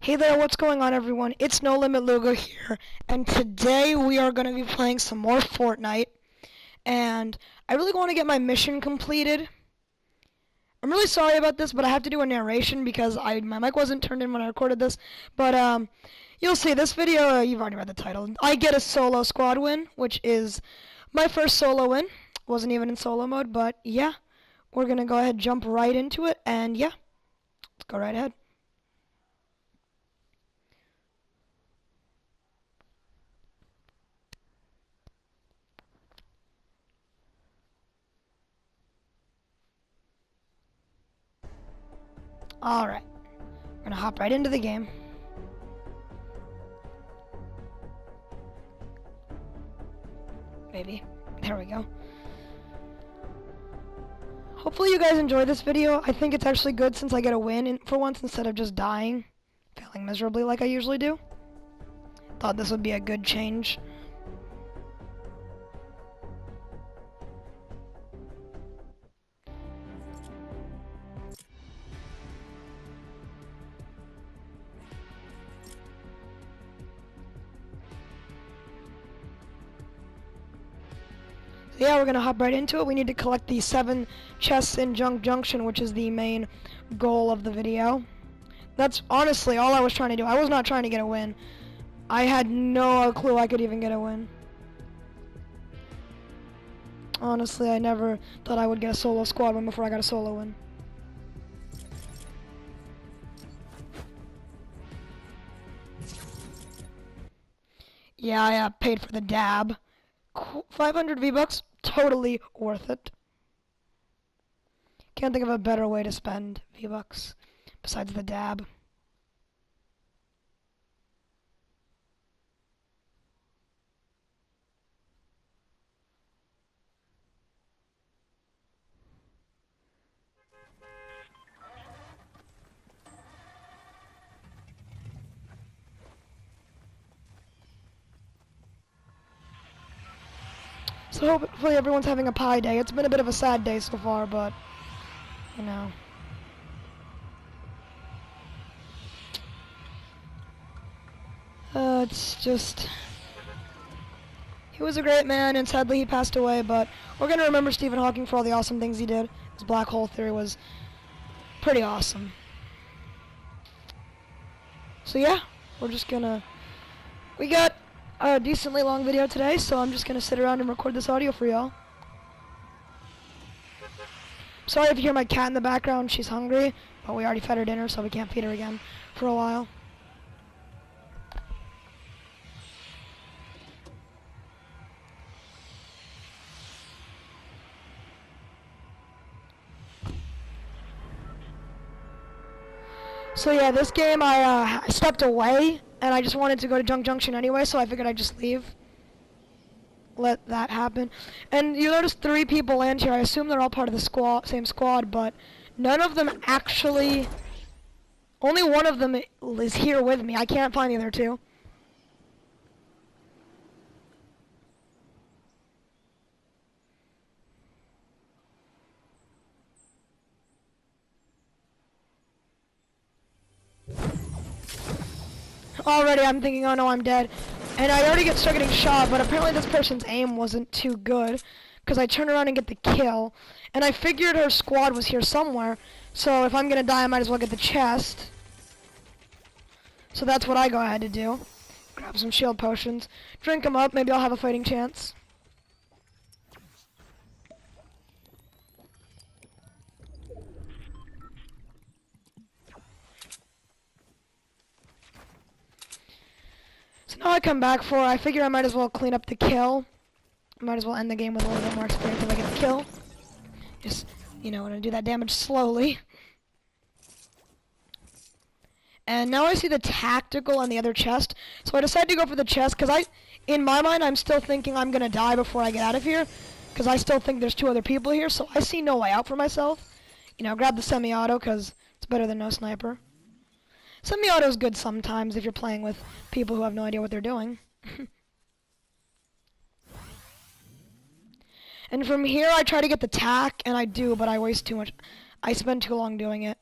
Hey there, what's going on everyone? It's No Limit Lugo here, and today we are going to be playing some more Fortnite, and I really want to get my mission completed. I'm really sorry about this, but I have to do a narration because my mic wasn't turned in when I recorded this, but you'll see this video, you've already read the title. I get a solo squad win, which is my first solo win. Wasn't even in solo mode, but yeah, we're going to go ahead and jump right into it, and yeah, let's go right ahead. Alright, we're gonna hop right into the game. Maybe. There we go. Hopefully you guys enjoy this video. I think it's actually good since I get a win for once instead of just dying, failing miserably like I usually do. Thought this would be a good change. So yeah, we're gonna hop right into it. We need to collect the 7 chests in Junk Junction, which is the main goal of the video. That's honestly all I was trying to do. I was not trying to get a win. I had no clue I could even get a win. Honestly, I never thought I would get a solo squad win before I got a solo win. Yeah, I paid for the dab. 500 V-Bucks, totally worth it. Can't think of a better way to spend V-Bucks besides the dab. So hopefully everyone's having a pie day. It's been a bit of a sad day so far, but, you know. It's just... He was a great man, and sadly he passed away, but we're going to remember Stephen Hawking for all the awesome things he did. His black hole theory was pretty awesome. So yeah, we're just gonna... We got a decently long video today, so I'm just gonna sit around and record this audio for y'all. Sorry if you hear my cat in the background, she's hungry, but we already fed her dinner, so we can't feed her again for a while. So yeah, this game I stepped away, and I just wanted to go to Junk Junction anyway, so I figured I'd just leave. Let that happen. And you notice 3 people land here. I assume they're all part of the same squad, but none of them actually... Only one of them is here with me. I can't find the other 2. Already I'm thinking, oh no, I'm dead. And I already start getting shot, but apparently this person's aim wasn't too good, because I turned around and get the kill. And I figured her squad was here somewhere, so if I'm gonna die, I might as well get the chest. So that's what I go ahead to do. Grab some shield potions, drink them up, maybe I'll have a fighting chance. So now I come back for, I figure I might as well clean up the kill. I might as well end the game with a little bit more experience if I get the kill. Just, you know, want to do that damage slowly. And now I see the tactical on the other chest. So I decided to go for the chest because in my mind, I'm still thinking I'm going to die before I get out of here. Because I still think there's 2 other people here, so I see no way out for myself. You know, grab the semi-auto because it's better than no sniper. Semi-auto is good sometimes if you're playing with people who have no idea what they're doing. And from here, I try to get the tack, and I do, but I waste too much. I spend too long doing it.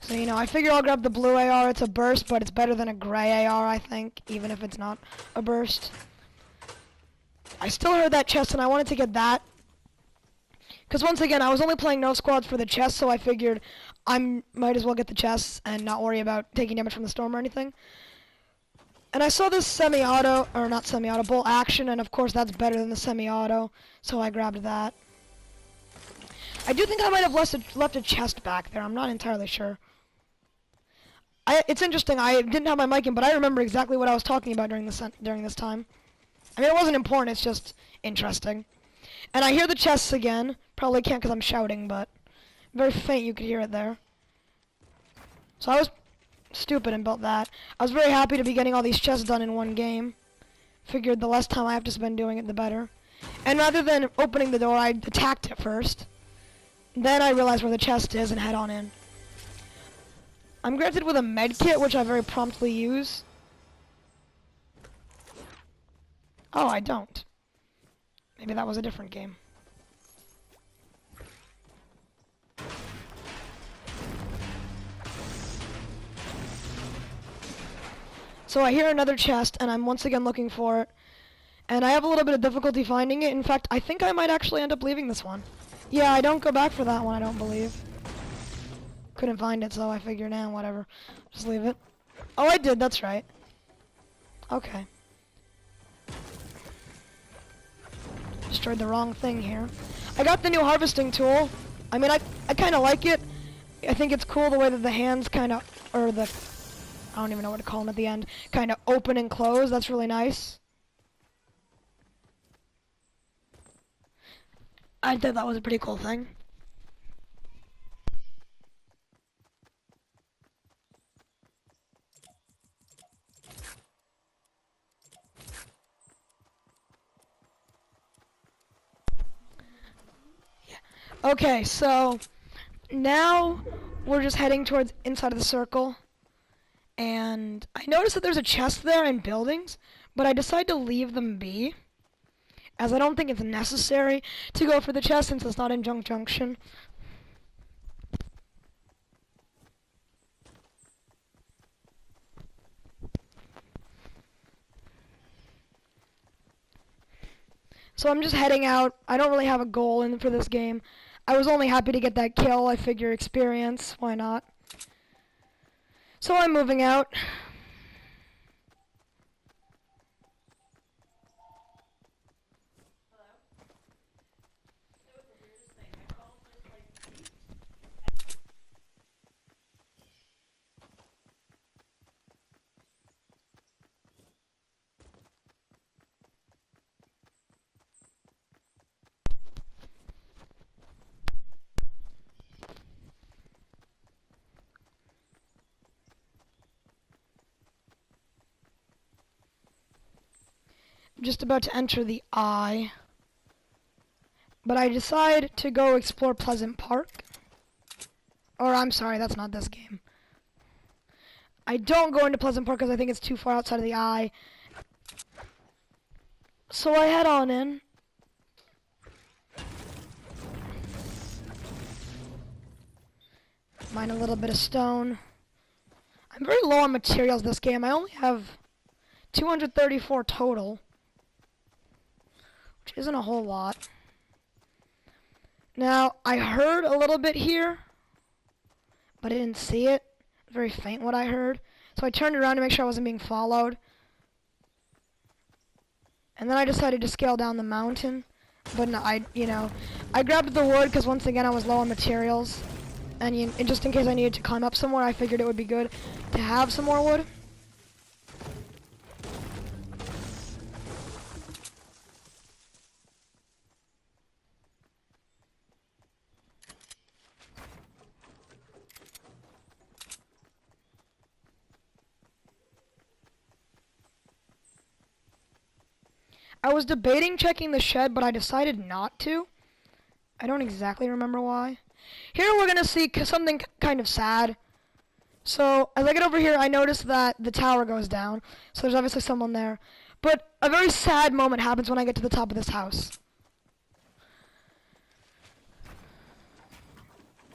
So, you know, I figure I'll grab the blue AR. It's a burst, but it's better than a gray AR, I think, even if it's not a burst. I still heard that chest, and I wanted to get that. Because once again, I was only playing no squads for the chest, so I figured I might as well get the chests and not worry about taking damage from the storm or anything. And I saw this semi-auto, or not semi-auto, bolt action, and of course that's better than the semi-auto, so I grabbed that. I do think I might have left a chest back there. I'm not entirely sure. It's interesting. I didn't have my mic in, but I remember exactly what I was talking about during this time. I mean, it wasn't important. It's just interesting. And I hear the chests again. Probably can't because I'm shouting, but very faint. You could hear it there. So I was stupid and built that. I was very happy to be getting all these chests done in one game. Figured the less time I have to spend doing it, the better. And rather than opening the door, I attacked it first. Then I realized where the chest is and head on in. I'm granted with a med kit, which I very promptly use. Oh, I don't. Maybe that was a different game. So I hear another chest, and I'm once again looking for it. And I have a little bit of difficulty finding it. In fact, I think I might actually end up leaving this one. Yeah, I don't go back for that one, I don't believe. Couldn't find it, so I figured, whatever. Just leave it. Oh, I did, that's right. Okay. Destroyed the wrong thing here. I got the new harvesting tool. I mean, I kind of like it. I think it's cool the way that the hands kind of, or the, I don't even know what to call them at the end, kind of open and close. That's really nice. I thought that was a pretty cool thing. Okay, so now we're just heading towards inside of the circle, and I noticed that there's a chest there in buildings, but I decided to leave them be, as I don't think it's necessary to go for the chest since it's not in Junk Junction. So I'm just heading out. I don't really have a goal in for this game. I was only happy to get that kill. I figure experience. Why not? So I'm moving out. Just about to enter the eye, but I decide to go explore Pleasant Park. Or I'm sorry, that's not this game. I don't go into Pleasant Park because I think it's too far outside of the eye. So I head on in. Mine a little bit of stone. I'm very low on materials this game. I only have 234 total, which isn't a whole lot. Now, I heard a little bit here, but I didn't see it. Very faint what I heard. So I turned around to make sure I wasn't being followed. And then I decided to scale down the mountain. But no, I grabbed the wood because once again I was low on materials. And just in case I needed to climb up somewhere, I figured it would be good to have some more wood. I was debating checking the shed, but I decided not to. I don't exactly remember why. Here we're going to see something kind of sad. So, as I get over here, I notice that the tower goes down. So there's obviously someone there. But a very sad moment happens when I get to the top of this house.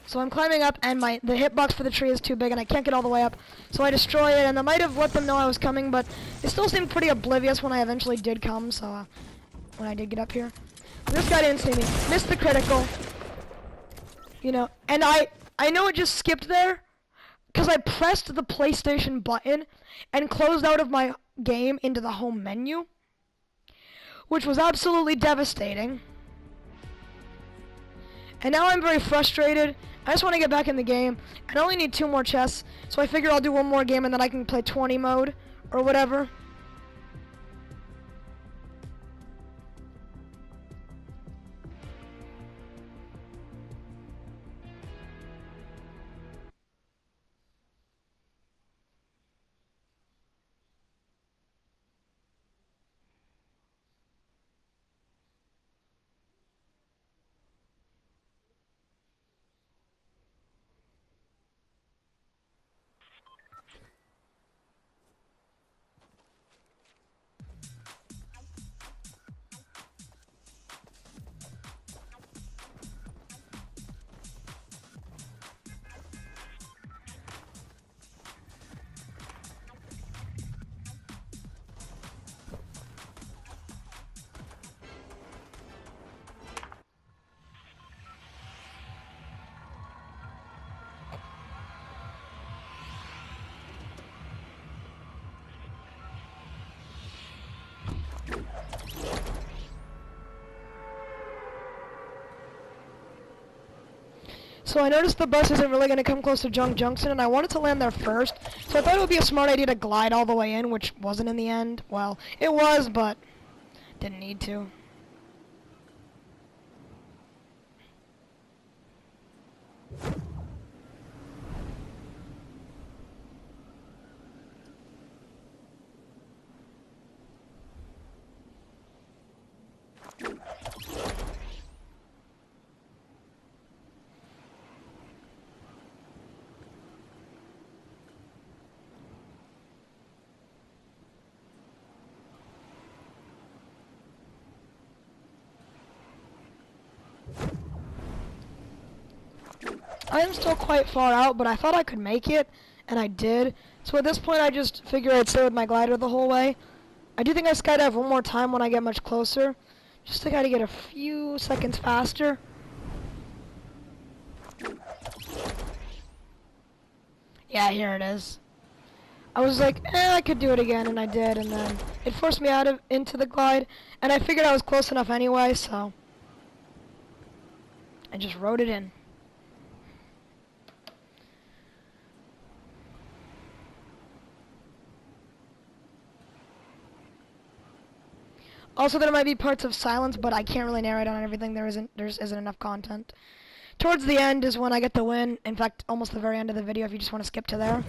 So I'm climbing up, and the hitbox for the tree is too big, and I can't get all the way up. So I destroy it, and I might have let them know I was coming, but they still seemed pretty oblivious when I eventually did come, so when I did get up here. This guy didn't see me. Missed the critical. You know, and I know it just skipped there, because I pressed the PlayStation button and closed out of my game into the home menu, which was absolutely devastating. And now I'm very frustrated. I just want to get back in the game. I only need 2 more chests, so I figure I'll do 1 more game and then I can play 20 mode or whatever. So I noticed the bus isn't really going to come close to Junk Junction, and I wanted to land there first. So I thought it would be a smart idea to glide all the way in, which wasn't in the end. Well, it was, but didn't need to. I am still quite far out, but I thought I could make it, and I did. So at this point, I just figured I'd stay with my glider the whole way. I do think I skydive 1 more time when I get much closer, just to kind of get a few seconds faster. Yeah, here it is. I was like, I could do it again, and I did, and then it forced me into the glide, and I figured I was close enough anyway, so I just rode it in. Also, there might be parts of silence, but I can't really narrate on everything. There isn't enough content. Towards the end is when I get the win. In fact, almost the very end of the video if you just want to skip to there.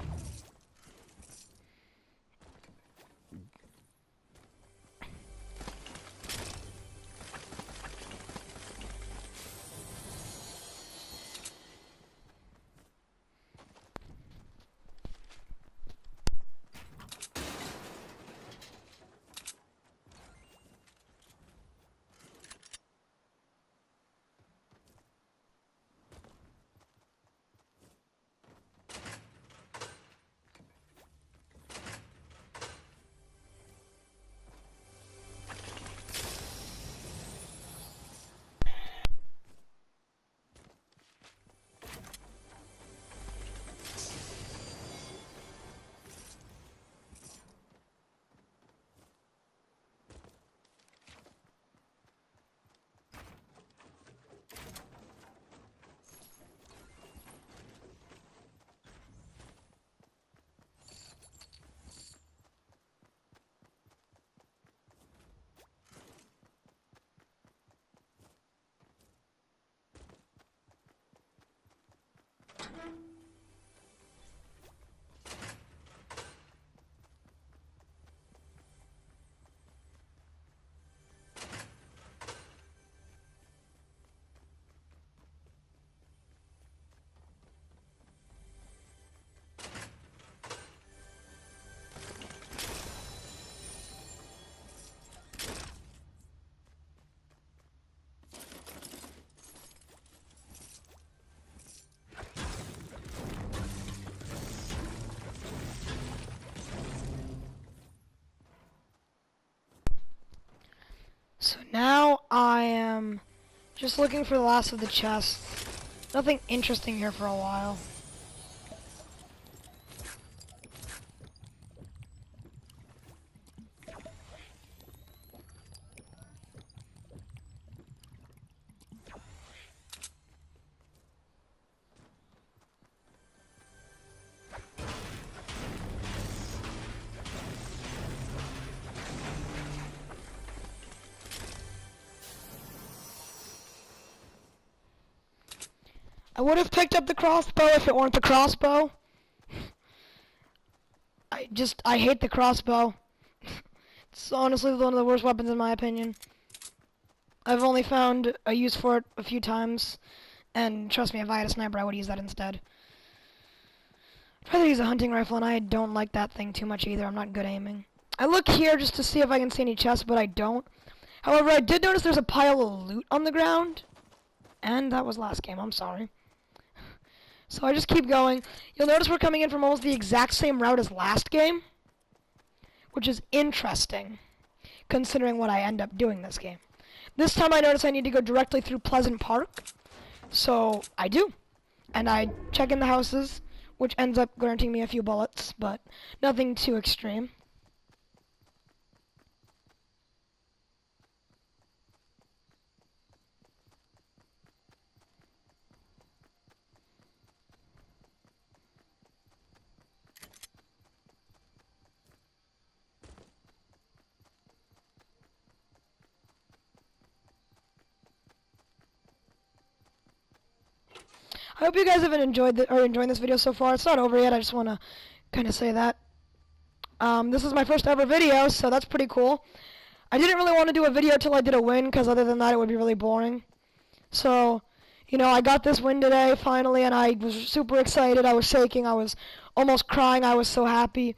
now I am just looking for the last of the chests. Nothing interesting here for a while. I would have picked up the crossbow if it weren't the crossbow. I hate the crossbow. It's honestly one of the worst weapons in my opinion. I've only found a use for it a few times, and trust me, if I had a sniper, I would use that instead. I'd rather use a hunting rifle, and I don't like that thing too much either. I'm not good aiming. I look here just to see if I can see any chests, but I don't. However, I did notice there's a pile of loot on the ground, and that was last game, I'm sorry. So I just keep going. You'll notice we're coming in from almost the exact same route as last game, which is interesting, considering what I end up doing this game. This time I notice I need to go directly through Pleasant Park, so I do. And I check in the houses, which ends up granting me a few bullets, but nothing too extreme. I hope you guys have enjoying this video so far. It's not over yet. I just want to kind of say that. This is my first ever video, so that's pretty cool. I didn't really want to do a video till I did a win, because other than that, it would be really boring. So, you know, I got this win today, finally, and I was super excited. I was shaking. I was almost crying. I was so happy.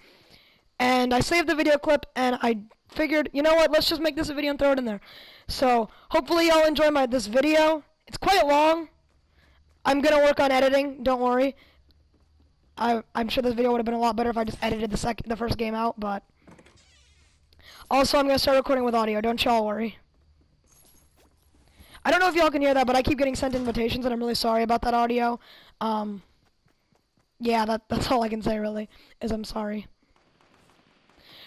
And I saved the video clip, and I figured, you know what, let's just make this a video and throw it in there. So, hopefully y'all enjoy this video. It's quite long. I'm going to work on editing, don't worry. I'm sure this video would have been a lot better if I just edited the first game out, but... Also, I'm going to start recording with audio, don't y'all worry. I don't know if y'all can hear that, but I keep getting sent invitations, and I'm really sorry about that audio. Yeah, that's all I can say, really, is I'm sorry.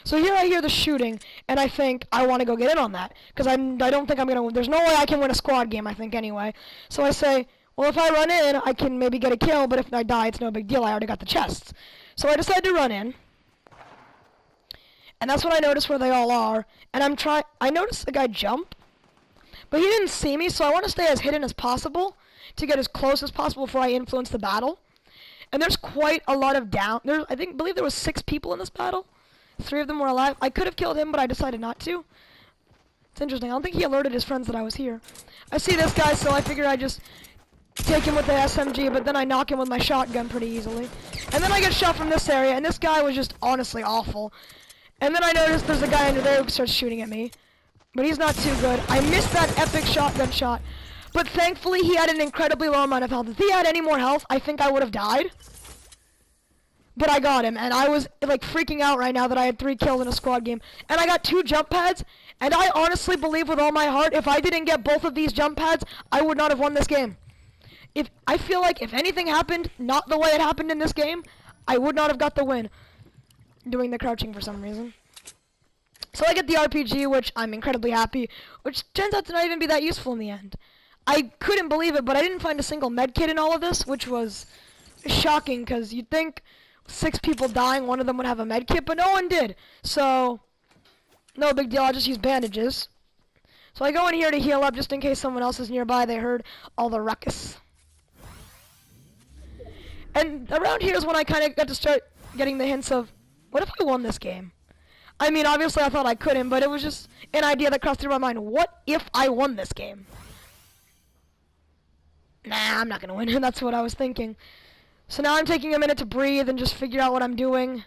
So here I hear the shooting, and I think I want to go get in on that, because I don't think I'm going to... There's no way I can win a squad game, I think, anyway. So I say... Well, if I run in, I can maybe get a kill, but if I die, it's no big deal. I already got the chests. So I decided to run in. And that's when I noticed where they all are. And I noticed the guy jump. But he didn't see me, so I want to stay as hidden as possible to get as close as possible before I influence the battle. And there's quite a lot of believe there was 6 people in this battle. 3 of them were alive. I could have killed him, but I decided not to. It's interesting. I don't think he alerted his friends that I was here. I see this guy, so I figured I'd just... take him with the SMG, but then I knock him with my shotgun pretty easily. And then I get shot from this area, and this guy was just honestly awful. And then I notice there's a guy under there who starts shooting at me. But he's not too good. I missed that epic shotgun shot. But thankfully, he had an incredibly low amount of health. If he had any more health, I think I would have died. But I got him, and I was like freaking out right now that I had 3 kills in a squad game. And I got 2 jump pads, and I honestly believe with all my heart, if I didn't get both of these jump pads, I would not have won this game. I feel like if anything happened, not the way it happened in this game, I would not have got the win. Doing the crouching for some reason. So I get the RPG, which I'm incredibly happy, which turns out to not even be that useful in the end. I couldn't believe it, but I didn't find a single medkit in all of this, which was shocking, because you'd think 6 people dying, one of them would have a medkit, but no one did. So, no big deal, I'll just use bandages. So I go in here to heal up just in case someone else is nearby. They heard all the ruckus. And around here is when I kind of got to start getting the hints of, what if I won this game? I mean, obviously I thought I couldn't, but it was just an idea that crossed through my mind. What if I won this game? Nah, I'm not going to win. That's what I was thinking. So now I'm taking a minute to breathe and just figure out what I'm doing.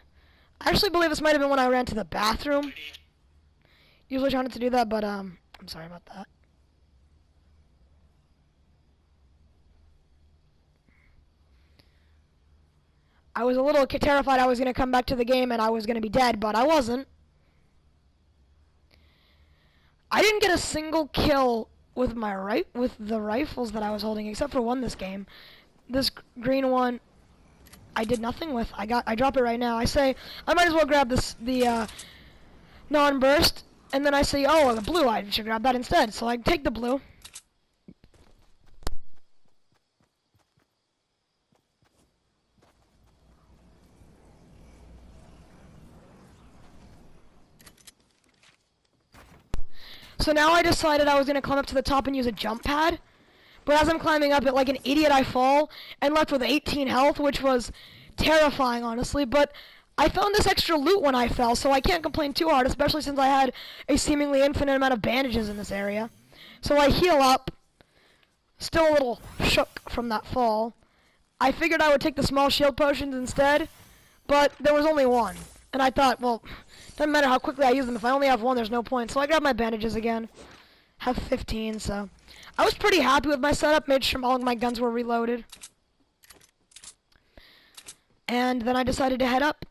I actually believe this might have been when I ran to the bathroom. Usually trying not to do that, but I'm sorry about that. I was a little terrified I was going to come back to the game and I was going to be dead, but I wasn't. I didn't get a single kill with with the rifles that I was holding, except for one this game. This green one, I did nothing with. I drop it right now. I say I might as well grab the non-burst, and then I say, oh, the blue, I should grab that instead. So I take the blue. So now I decided I was going to climb up to the top and use a jump pad. But as I'm climbing up it like an idiot, I fall and left with 18 health, which was terrifying, honestly. But I found this extra loot when I fell, so I can't complain too hard, especially since I had a seemingly infinite amount of bandages in this area. So I heal up, still a little shook from that fall. I figured I would take the small shield potions instead, but there was only one. And I thought, well, doesn't matter how quickly I use them. If I only have one, there's no point. So I grabbed my bandages again. Have 15, so I was pretty happy with my setup. Made sure all of my guns were reloaded. And then I decided to head up.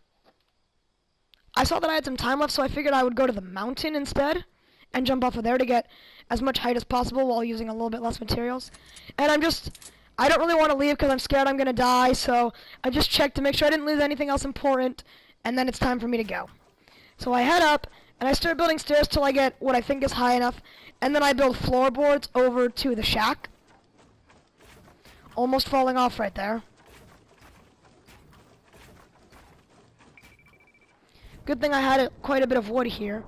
I saw that I had some time left, so I figured I would go to the mountain instead and jump off of there to get as much height as possible while using a little bit less materials. And I don't really want to leave because I'm scared I'm going to die, so I just checked to make sure I didn't lose anything else important, and then it's time for me to go. So I head up, and I start building stairs till I get what I think is high enough, and then I build floorboards over to the shack. Almost falling off right there. Good thing I had quite a bit of wood here.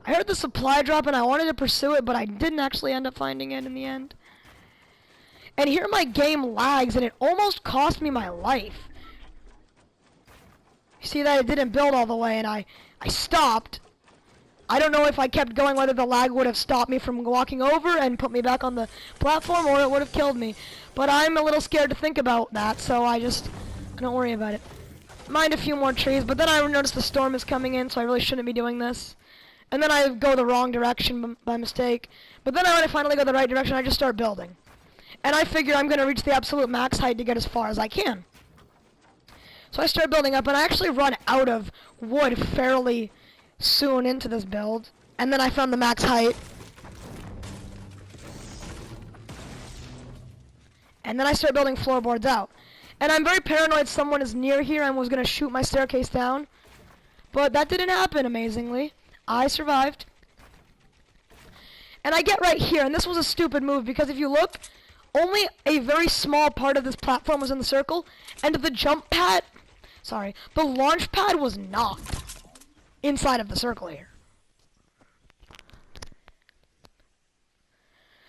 I heard the supply drop and I wanted to pursue it, but I didn't actually end up finding it in the end. And here my game lags, and it almost cost me my life. You see that it didn't build all the way, and I stopped. I don't know if I kept going whether the lag would have stopped me from walking over and put me back on the platform, or it would have killed me. But I'm a little scared to think about that, so I don't worry about it. Mind a few more trees, but then I noticed the storm is coming in, so I really shouldn't be doing this. And then I go the wrong direction by mistake. But then when I finally go the right direction, I just start building. And I figure I'm going to reach the absolute max height to get as far as I can. So I start building up, and I actually run out of wood fairly soon into this build. And then I found the max height. And then I start building floorboards out. And I'm very paranoid someone is near here and was going to shoot my staircase down. But that didn't happen, amazingly. I survived. And I get right here, and this was a stupid move, because if you look, only a very small part of this platform was in the circle, and the launch pad was not inside of the circle here.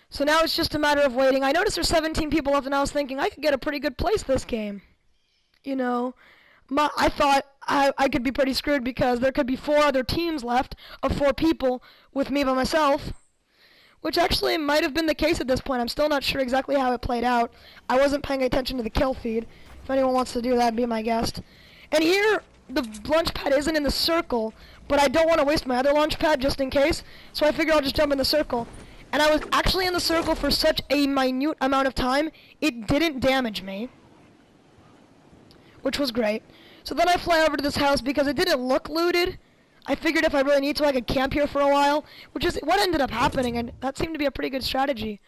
So now it's just a matter of waiting. I noticed there's 17 people left, and I was thinking I could get a pretty good place this game. You know, I thought I could be pretty screwed because there could be 4 other teams left of 4 people with me by myself, which actually might have been the case at this point. I'm still not sure exactly how it played out. I wasn't paying attention to the kill feed. If anyone wants to do that, be my guest. And here, the launch pad isn't in the circle, but I don't want to waste my other launch pad just in case, so I figure I'll just jump in the circle. And I was actually in the circle for such a minute amount of time, it didn't damage me, which was great. So then I fly over to this house because it didn't look looted. I figured if I really need to, I could camp here for a while, which is what ended up happening, and that seemed to be a pretty good strategy.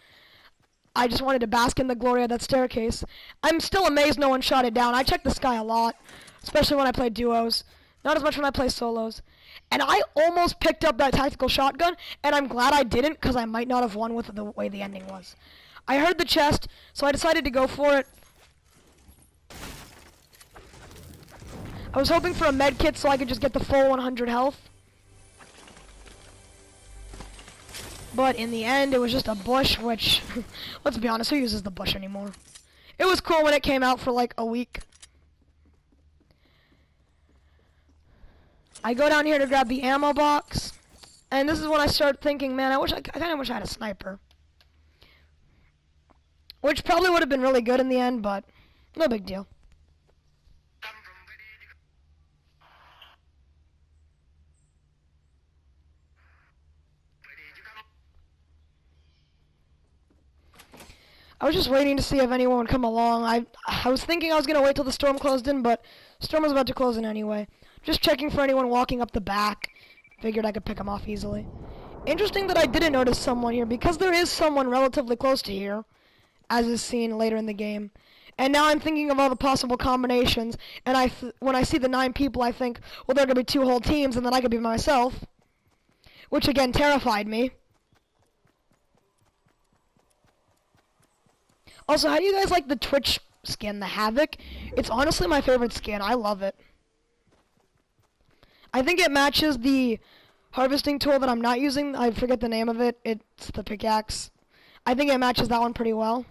I just wanted to bask in the glory of that staircase. I'm still amazed no one shot it down. I check the sky a lot, especially when I play duos. Not as much when I play solos. And I almost picked up that tactical shotgun, and I'm glad I didn't, because I might not have won with the way the ending was. I heard the chest, so I decided to go for it. I was hoping for a med kit so I could just get the full 100 health. But in the end, it was just a bush, which, let's be honest, who uses the bush anymore? It was cool when it came out for like a week. I go down here to grab the ammo box, and this is when I start thinking, man, I kind of wish I had a sniper. Which probably would have been really good in the end, but no big deal. I was just waiting to see if anyone would come along. I was thinking I was going to wait till the storm closed in, but storm was about to close in anyway. Just checking for anyone walking up the back. Figured I could pick them off easily. Interesting that I didn't notice someone here, because there is someone relatively close to here, as is seen later in the game. And now I'm thinking of all the possible combinations, and when I see the 9 people, I think, well, there are going to be 2 whole teams, and then I could be myself. Which, again, terrified me. Also, how do you guys like the Twitch skin, the Havoc? It's honestly my favorite skin. I love it. I think it matches the harvesting tool that I'm not using. I forget the name of it. It's the pickaxe. I think it matches that one pretty well.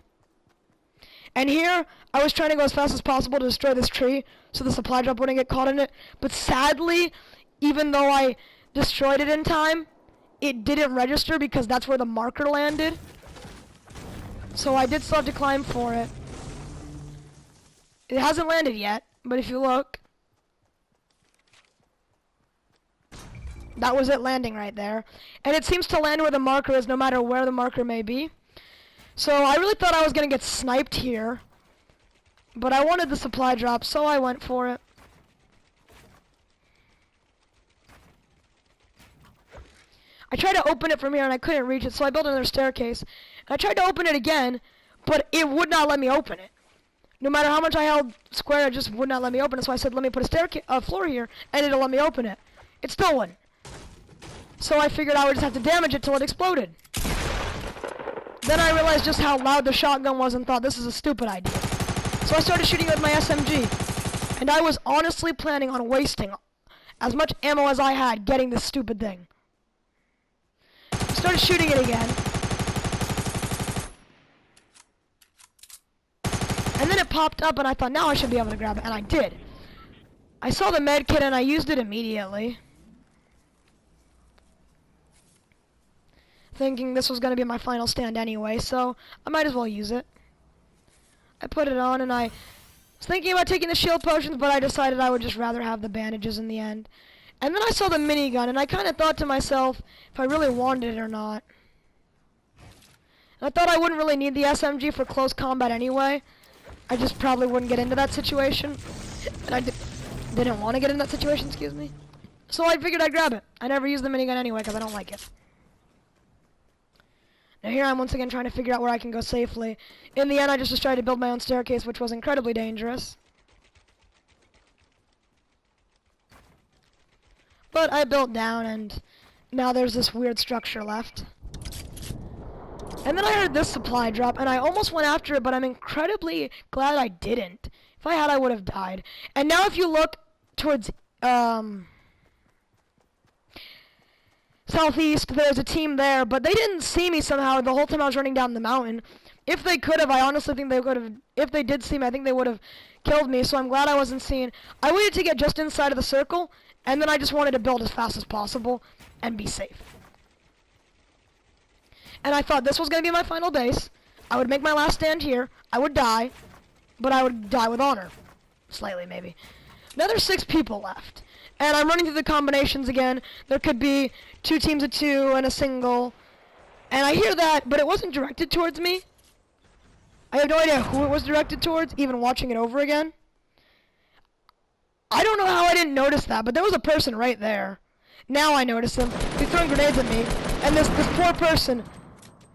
And here, I was trying to go as fast as possible to destroy this tree so the supply drop wouldn't get caught in it. But sadly, even though I destroyed it in time, it didn't register because that's where the marker landed. So I did still have to climb for it. It hasn't landed yet, but if you look, that was it landing right there. And it seems to land where the marker is, no matter where the marker may be. So I really thought I was going to get sniped here, but I wanted the supply drop, so I went for it. I tried to open it from here and I couldn't reach it, so I built another staircase. And I tried to open it again, but it would not let me open it. No matter how much I held square, it just would not let me open it. So I said, let me put a floor here, and it'll let me open it. It still wouldn't. So I figured I would just have to damage it till it exploded. Then I realized just how loud the shotgun was and thought, this is a stupid idea. So I started shooting with my SMG. And I was honestly planning on wasting as much ammo as I had getting this stupid thing. I started shooting it again. And then it popped up and I thought, now I should be able to grab it, and I did. I saw the med kit and I used it immediately, thinking this was going to be my final stand anyway, so I might as well use it. I put it on and I was thinking about taking the shield potions, but I decided I would just rather have the bandages in the end. And then I saw the minigun and I kind of thought to myself if I really wanted it or not. And I thought I wouldn't really need the SMG for close combat anyway. I just probably wouldn't get into that situation. And I didn't want to get in that situation, excuse me. So I figured I'd grab it. I never use the minigun anyway because I don't like it. Now here I'm once again trying to figure out where I can go safely. In the end, I just tried to build my own staircase, which was incredibly dangerous. But I built down, and now there's this weird structure left. And then I heard this supply drop, and I almost went after it, but I'm incredibly glad I didn't. If I had, I would have died. And now if you look towards southeast, there's a team there, but they didn't see me somehow the whole time I was running down the mountain. If they could have, I honestly think they could have. If they did see me, I think they would have killed me, so I'm glad I wasn't seen. I waited to get just inside of the circle, and then I just wanted to build as fast as possible and be safe. And I thought this was going to be my final base. I would make my last stand here. I would die, but I would die with honor. Slightly, maybe. Now there's 6 people left. And I'm running through the combinations again. There could be 2 teams of 2 and a single. And I hear that, but it wasn't directed towards me. I have no idea who it was directed towards, even watching it over again. I don't know how I didn't notice that, but there was a person right there. Now I notice him. He's throwing grenades at me. And this poor person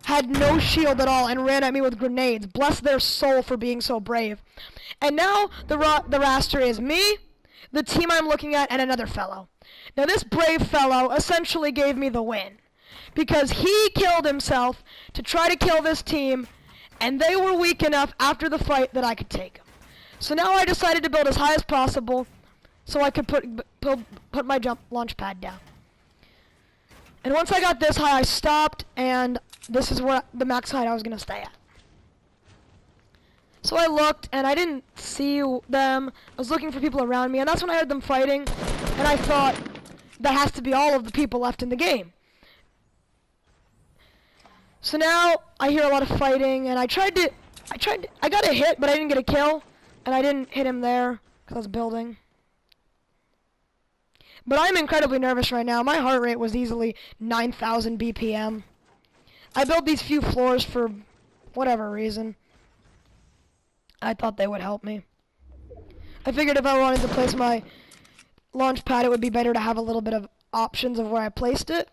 had no shield at all and ran at me with grenades. Bless their soul for being so brave. And now the roster is me, the team I'm looking at, and another fellow. Now this brave fellow essentially gave me the win, because he killed himself to try to kill this team, and they were weak enough after the fight that I could take them. So now I decided to build as high as possible so I could put my launch pad down. And once I got this high, I stopped, and this is where the max height I was going to stay at. So I looked, and I didn't see them. I was looking for people around me, and that's when I heard them fighting, and I thought, that has to be all of the people left in the game. So now I hear a lot of fighting, and I got a hit, but I didn't get a kill, and I didn't hit him there because I was building. But I'm incredibly nervous right now. My heart rate was easily 9,000 BPM. I built these few floors for whatever reason. I thought they would help me. I figured if I wanted to place my launch pad, it would be better to have a little bit of options of where I placed it.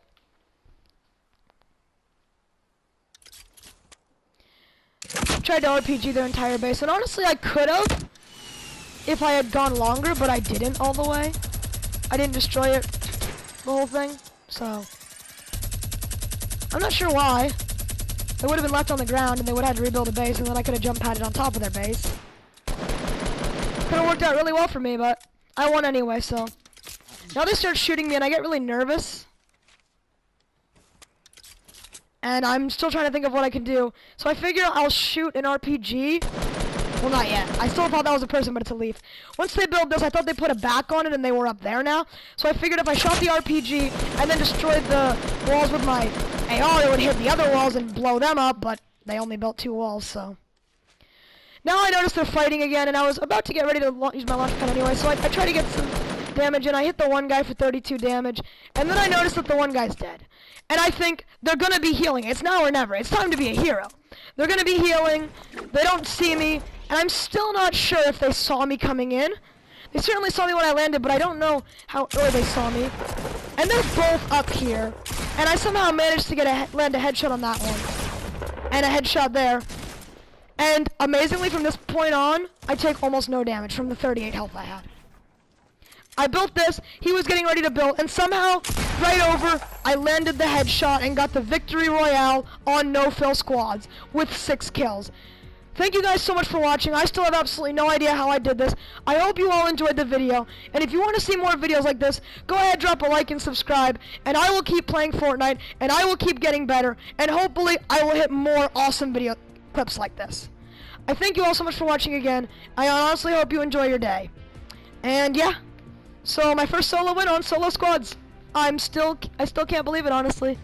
tried to RPG their entire base, and honestly, I could have if I had gone longer, but I didn't all the way. I didn't destroy it, the whole thing, so I'm not sure why. They would have been left on the ground, and they would have had to rebuild a base, and then I could have jump padded on top of their base. Could have worked out really well for me, but I won anyway, so. Now they start shooting me, and I get really nervous. And I'm still trying to think of what I can do. So I figure I'll shoot an RPG. Well, not yet. I still thought that was a person, but it's a leaf. Once they build this, I thought they put a back on it, and they were up there now. So I figured if I shot the RPG and then destroyed the walls with my AR, it would hit the other walls and blow them up, but they only built 2 walls, so. Now I noticed they're fighting again, and I was about to get ready to use my launch pad anyway, so I tried to get some damage, and I hit the one guy for 32 damage, and then I noticed that the one guy's dead. And I think they're gonna be healing. It's now or never. It's time to be a hero. They're gonna be healing. They don't see me, and I'm still not sure if they saw me coming in. They certainly saw me when I landed, but I don't know how early they saw me. And they're both up here, and I somehow managed to get land a headshot on that one, and a headshot there. And amazingly, from this point on, I take almost no damage from the 38 health I had. I built this, he was getting ready to build, and somehow, right over, I landed the headshot and got the victory royale on no-fill squads with 6 kills. Thank you guys so much for watching. I still have absolutely no idea how I did this. I hope you all enjoyed the video, and if you want to see more videos like this, go ahead, drop a like and subscribe, and I will keep playing Fortnite, and I will keep getting better, and hopefully I will hit more awesome video clips like this. I thank you all so much for watching again. I honestly hope you enjoy your day. And yeah. So my first solo win on solo squads. I still can't believe it, honestly.